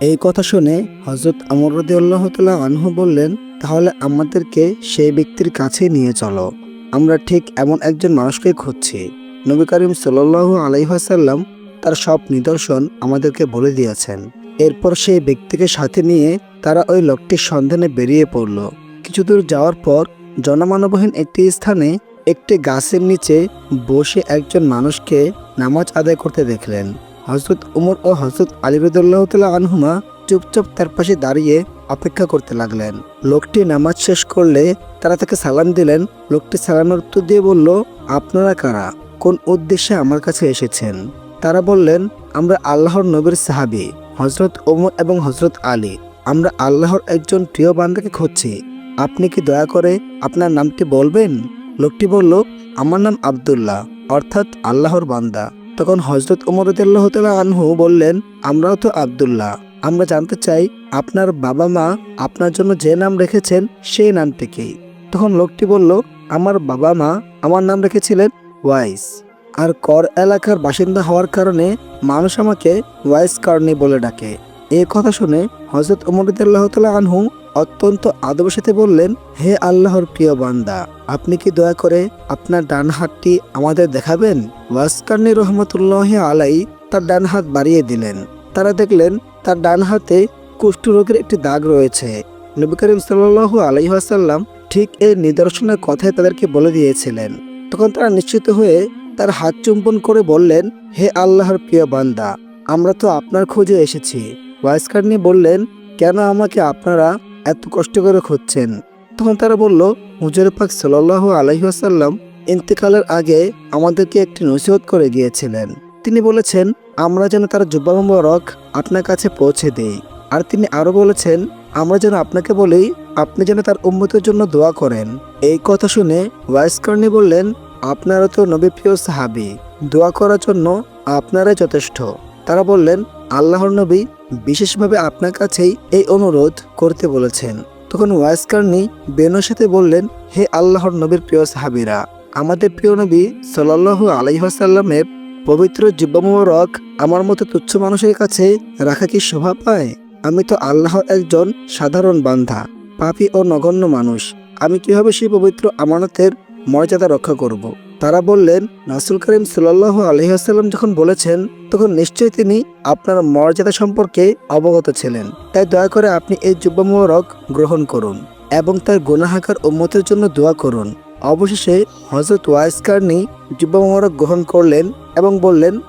এই কথা শুনে হযরত ওমর রাদিয়াল্লাহু তাআলা আনহু বললেন, তাহলে আমাদেরকে সেই ব্যক্তির কাছে নিয়ে চলো। আমরা ঠিক এমন একজন মানুষকে খুঁজছি। নবী করিম সাল্লাল্লাহু আলাইহি ওয়াসাল্লাম তার সব নিদর্শন আমাদেরকে বলে দিয়েছেন। এরপর সেই ব্যক্তিকে সাথে নিয়ে তারা ওই লোকটির সন্ধানে বেরিয়ে পড়ল। কিছু দূর যাওয়ার পর জনমানবহীন একটি স্থানে একটি গাছের নিচে বসে একজন মানুষকে নামাজ আদায় করতে দেখলেন। হযরত ওমর ও হযরত আলী রাদিয়াল্লাহু তাআলা আনহুমা চুপচাপ তার পাশে দাঁড়িয়ে অপেক্ষা করতে লাগলেন। লোকটি নামাজ শেষ করলে তারা তাকে সালাম দিলেন। লোকটি সালামের উত্তর দিয়ে বলল, আপনারা কারা? কোন উদ্দেশ্যে আমার কাছে এসেছেন? তারা বললেন, আমরা আল্লাহর নবীর সাহাবী হযরত ওমর এবং হযরত আলী। আমরা আল্লাহর একজন প্রিয় বান্দাকে খুঁজছি। আপনি কি দয়া করে আপনার নামটি বলবেন? লোকটি বলল, আমার নাম আব্দুল্লাহ, অর্থাৎ আল্লাহর বান্দা। তখন হযরত ওমর রাদিয়াল্লাহু তাআলা আনহু বললেন, আমরাও তো আব্দুল্লাহ। আমরা জানতে চাই আপনার বাবা মা আপনার জন্য যে নাম রেখেছেন সেই নামটি কি? তখন লোকটি বলল, আমার বাবা মা আমার নাম রেখেছিলেন ওয়াইস, আর কর এলাকার বাসিন্দা হওয়ার কারণে মানুষ আমাকে ওয়াইস কারণী বলে ডাকে। এই কথা শুনে হযরত ওমর রাদিয়াল্লাহু তাআলা আনহু অত্যন্ত আদবের সাথে বললেন, হে আল্লাহর প্রিয় বান্দা, আপনি কি দয়া করে আপনার ডান হাতটি আমাদের দেখাবেন? ওয়াসকারনি রহমতুল্লাহি আলাইহি তার ডান হাত বাড়িয়ে দিলেন। তারা দেখলেন তার ডান হাতে কুষ্ঠরোগের একটি দাগ রয়েছে। নবী করিম সাল্লাল্লাহু আলাইহি ওয়াসাল্লাম ঠিক এই নিদর্শনের কথাই তাদেরকে বলে দিয়েছিলেন। তখন তারা নিশ্চিত হয়ে তার হাত চুম্বন করে বললেন, হে আল্লাহর প্রিয় বান্দা, আমরা তো আপনার খোঁজে এসেছি। ওয়াসকারনি বললেন, কেন আমাকে আপনারা এত কষ্ট করে খুঁজছেন? তখন তারা বলল, হুজুর পাক সাল্লাল্লাহু আলাইহি ওয়াসাল্লাম ইন্তেকালের আগে আমাদেরকে একটি নসিহত করে গিয়েছিলেন। তিনি বলেছেন আমরা যেন তার জুব্বা মুবারক আপনার কাছে পৌঁছে দেই। আর তিনি আরো বলেছেন আমরা যেন আপনাকে বলি আপনি যেন তার উম্মতের জন্য দোয়া করেন। এই কথা শুনে ওয়াইসকারনি বললেন, আপনারা তো নবী প্রিয় সাহাবী, দোয়া করার জন্য আপনারাই যথেষ্ট। তারা বললেন, আল্লাহর নবী বিশেষভাবে আপনার কাছেই এই অনুরোধ করতে বলেছেন। তখন ওয়াইসকারনি বেনর সাথে বললেন, হে আল্লাহর নবীর প্রিয় সাহাবীরা, আমাদের প্রিয় নবী সাল্লাল্লাহু আলাইহি ওয়াসাল্লামের পবিত্র জিহ্বা মুবারক আমার মতো তুচ্ছ মানুষের কাছে রাখা কি শোভা পায়? আমি তো আল্লাহর একজন সাধারণ বান্দা, পাপী ও নগণ্য মানুষ। আমি কিভাবে সেই পবিত্র আমানতের মর্যাদা রক্ষা করব? তারা বললেন, রাসূল করিম সাল্লাল্লাহু আলাইহি ওয়াসাল্লাম যখন বলেছেন তখন নিশ্চয়ই তিনি আপনার মর্যাদা সম্পর্কে অবগত ছিলেন। তাই দয়া করে আপনি এই জিহ্বা মুবারক গ্রহণ করুন এবং তার গুনাহগার উম্মতের জন্য দোয়া করুন। অবশেষে হযরত ওয়াইস কারনী জিহ্বা মুবারক গ্রহণ করলেন এবং বললেন,